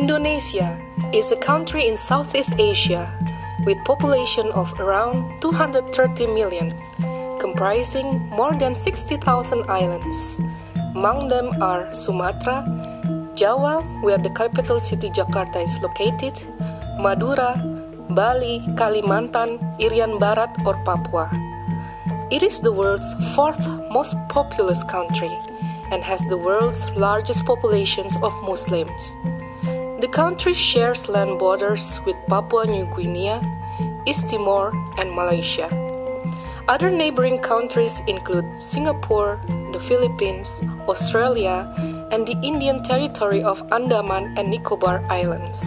Indonesia is a country in Southeast Asia with population of around 230 million, comprising more than 60,000 islands. Among them are Sumatra, Java, where the capital city Jakarta is located, Madura, Bali, Kalimantan, Irian Barat or Papua. It is the world's fourth most populous country and has the world's largest populations of Muslims. The country shares land borders with Papua New Guinea, East Timor, and Malaysia. Other neighboring countries include Singapore, the Philippines, Australia, and the Indian territory of Andaman and Nicobar Islands.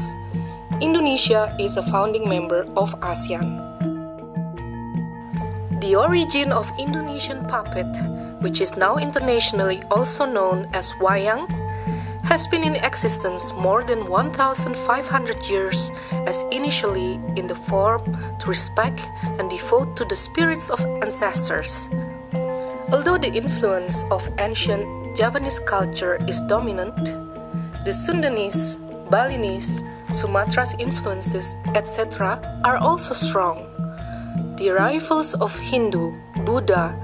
Indonesia is a founding member of ASEAN. The origin of Indonesian puppet, which is now internationally also known as wayang, has been in existence more than 1,500 years, as initially in the form to respect and devote to the spirits of ancestors. Although the influence of ancient Javanese culture is dominant, the Sundanese, Balinese, Sumatra's influences, etc. are also strong. The arrivals of Hindu, Buddha,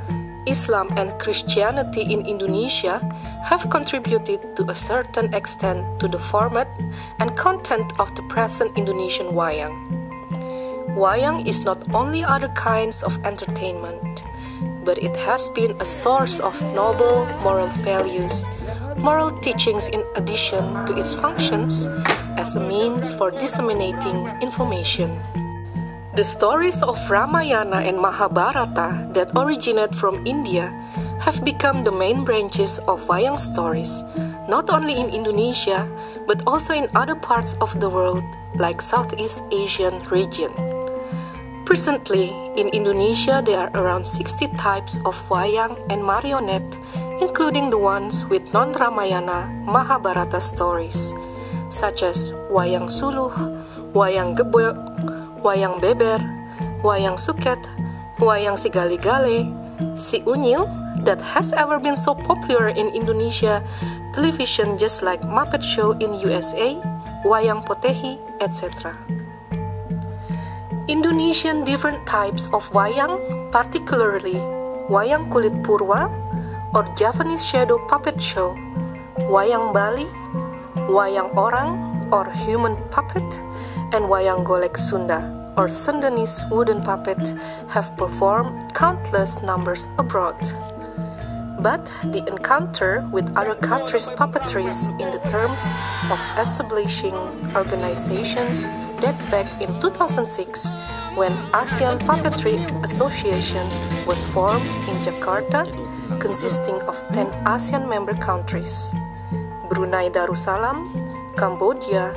Islam and Christianity in Indonesia have contributed to a certain extent to the format and content of the present Indonesian wayang. Wayang is not only other kinds of entertainment, but it has been a source of noble moral values, moral teachings in addition to its functions as a means for disseminating information. The stories of Ramayana and Mahabharata that originate from India have become the main branches of wayang stories, not only in Indonesia, but also in other parts of the world, like Southeast Asian region. Presently, in Indonesia, there are around 60 types of wayang and marionette, including the ones with non-Ramayana, Mahabharata stories, such as wayang suluh, wayang gebok, wayang beber, wayang suket, wayang si gale-gale, si unyil, that has ever been so popular in Indonesia television just like Muppet Show in USA, wayang potehi, etc. Indonesian different types of wayang, particularly wayang kulit purwa or Javanese shadow puppet show, wayang Bali, wayang orang or human puppet, and wayang golek Sunda or Sundanese wooden puppet have performed countless numbers abroad. But the encounter with other countries' puppetries in the terms of establishing organizations dates back in 2006 when ASEAN Puppetry Association was formed in Jakarta, consisting of 10 ASEAN member countries: Brunei Darussalam, Cambodia,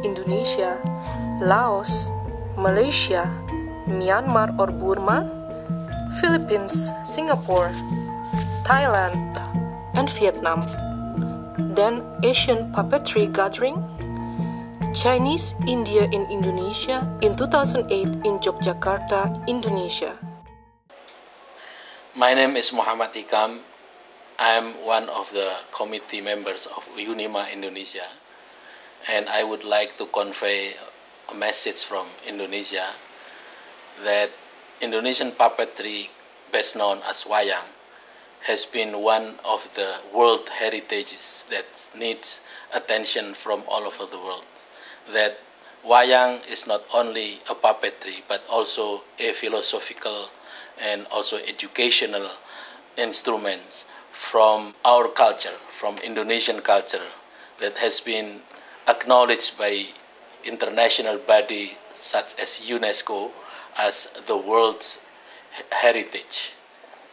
Indonesia, Laos, Malaysia, Myanmar or Burma, Philippines, Singapore, Thailand, and Vietnam. Then Asian Puppetry Gathering, Chinese India in Indonesia in 2008 in Yogyakarta, Indonesia. My name is Muhammad Hikam. I am one of the committee members of UNIMA Indonesia, and I would like to convey a message from Indonesia that Indonesian puppetry, best known as wayang, has been one of the world heritages that needs attention from all over the world. That wayang is not only a puppetry but also a philosophical and also educational instruments from our culture, from Indonesian culture, that has been acknowledged by international body such as UNESCO as the world's heritage.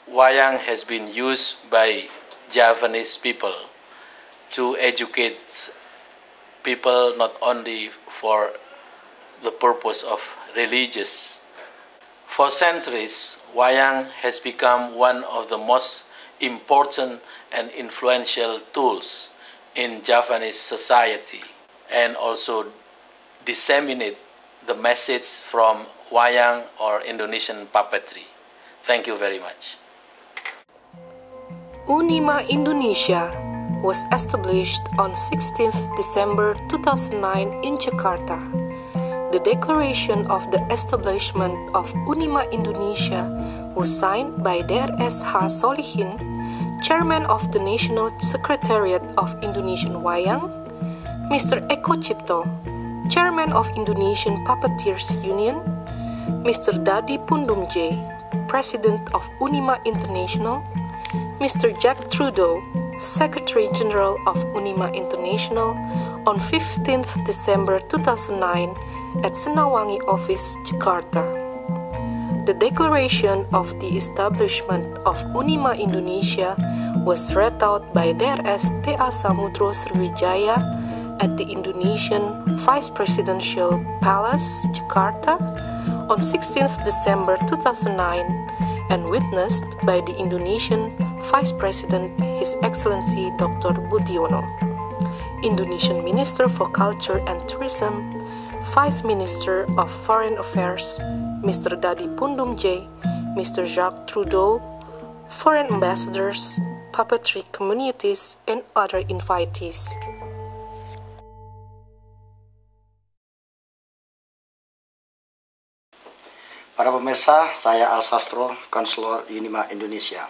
Wayang has been used by Javanese people to educate people not only for the purpose of religious. For centuries, wayang has become one of the most important and influential tools in Javanese society, and also disseminate the message from wayang or Indonesian puppetry. Thank you very much. UNIMA Indonesia was established on 16th December 2009 in Jakarta. The declaration of the establishment of UNIMA Indonesia was signed by Dr.S. H. Solihin, Chairman of the National Secretariat of Indonesian Wayang, Mr. Eko Cipto, Chairman of Indonesian Puppeteers Union, Mr. Dadi Pundumje, President of UNIMA International, Mr. Jack Trudeau, Secretary General of UNIMA International, on 15th December 2009 at Senawangi Office, Jakarta. The declaration of the establishment of UNIMA Indonesia was read out by Dr.S. T.A. Samudro Sriwijaya at the Indonesian Vice Presidential Palace, Jakarta, on 16th December 2009 and witnessed by the Indonesian Vice President His Excellency Dr. Budiono, Indonesian Minister for Culture and Tourism, Vice Minister of Foreign Affairs, Mr. Dadi Pundumje, Mr. Jacques Trudeau, foreign ambassadors, puppetry communities, and other invitees. Para pemirsa, saya Al Sastro, Konselor UNIMA Indonesia.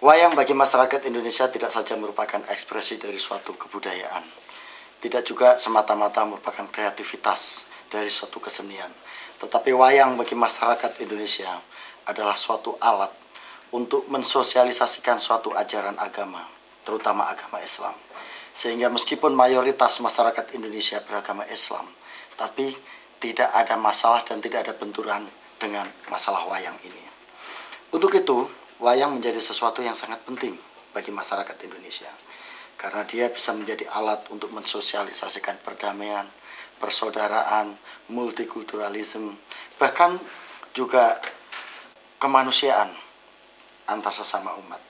Wayang bagi masyarakat Indonesia tidak saja merupakan ekspresi dari suatu kebudayaan, tidak juga semata-mata merupakan kreativitas dari suatu kesenian, tetapi wayang bagi masyarakat Indonesia adalah suatu alat untuk mensosialisasikan suatu ajaran agama, terutama agama Islam. Sehingga meskipun mayoritas masyarakat Indonesia beragama Islam, tapi tidak ada masalah dan tidak ada benturan dengan masalah wayang ini. Untuk itu, wayang menjadi sesuatu yang sangat penting bagi masyarakat Indonesia, karena dia bisa menjadi alat untuk mensosialisasikan perdamaian, persaudaraan, multikulturalisme, bahkan juga kemanusiaan antar sesama umat.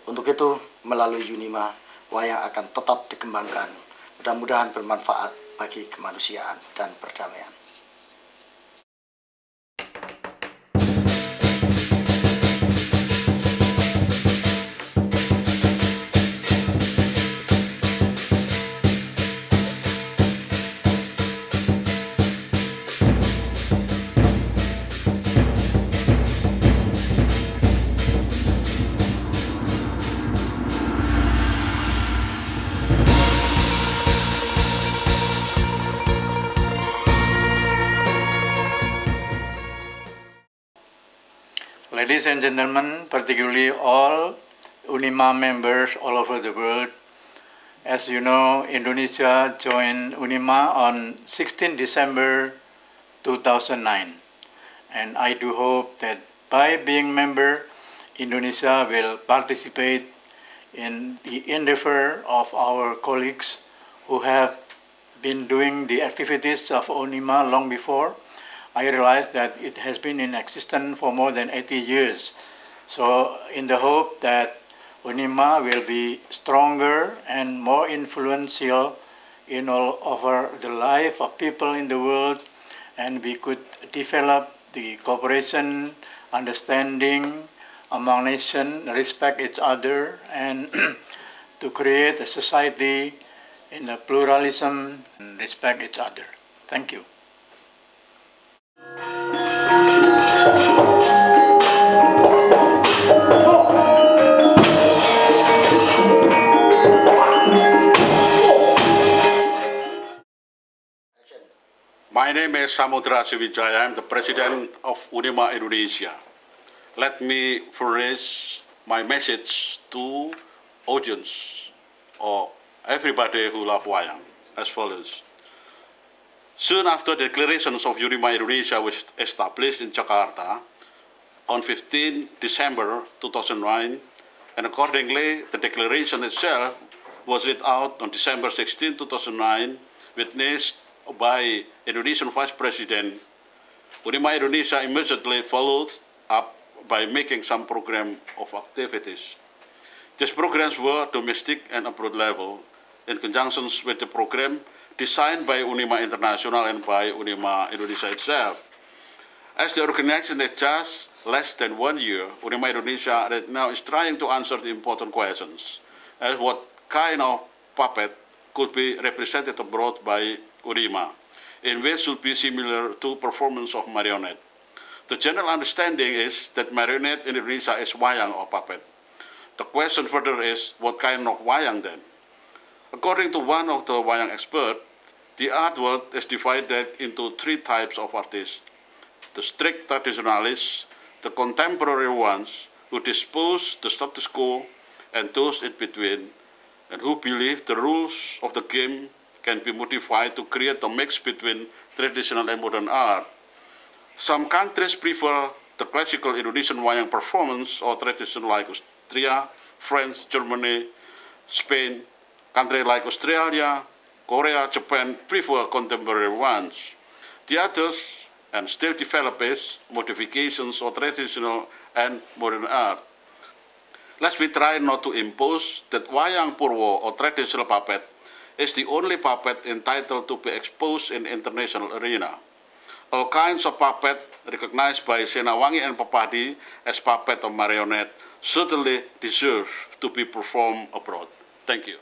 Untuk itu, melalui UNIMA, wayang akan tetap dikembangkan, mudah-mudahan bermanfaat bagi kemanusiaan dan perdamaian. Ladies and gentlemen, particularly all UNIMA members all over the world, as you know, Indonesia joined UNIMA on 16 December 2009. And I do hope that by being member, Indonesia will participate in the endeavor of our colleagues who have been doing the activities of UNIMA long before. I realized that it has been in existence for more than 80 years. So in the hope that UNIMA will be stronger and more influential in all over the life of people in the world, and we could develop the cooperation, understanding among nations, respect each other, and to create a society in a pluralism and respect each other. Thank you. My name is Samudra Sriwijaya. I am the President of UNIMA Indonesia. Let me furnish my message to audience or everybody who love wayang as follows. Soon after the declarations of UNIMA Indonesia was established in Jakarta on 15 December 2009, and accordingly the declaration itself was read out on December 16, 2009, witnessed by Indonesian Vice President. UNIMA Indonesia immediately followed up by making some program of activities. These programs were domestic and abroad level, in conjunction with the program designed by UNIMA International and by UNIMA Indonesia itself. As the organization is just less than 1 year, UNIMA Indonesia right now is trying to answer the important questions, as what kind of puppet could be represented abroad by UNIMA in ways should be similar to performance of marionette. The general understanding is that marionette in Indonesia is wayang or puppet. The question further is, what kind of wayang then? According to one of the wayang experts, the art world is divided into three types of artists: the strict traditionalists, the contemporary ones who dispose the status quo, and those in between, and who believe the rules of the game can be modified to create a mix between traditional and modern art. Some countries prefer the classical Indonesian wayang performance or tradition like Austria, France, Germany, Spain. Countries like Australia, Korea, Japan prefer contemporary ones. The others, and still develops modifications of traditional and modern art. Let's we try not to impose that wayang purwo or traditional puppet is the only puppet entitled to be exposed in international arena. All kinds of puppet recognized by Senawangi and Papadi as puppet or marionette certainly deserve to be performed abroad. Thank you.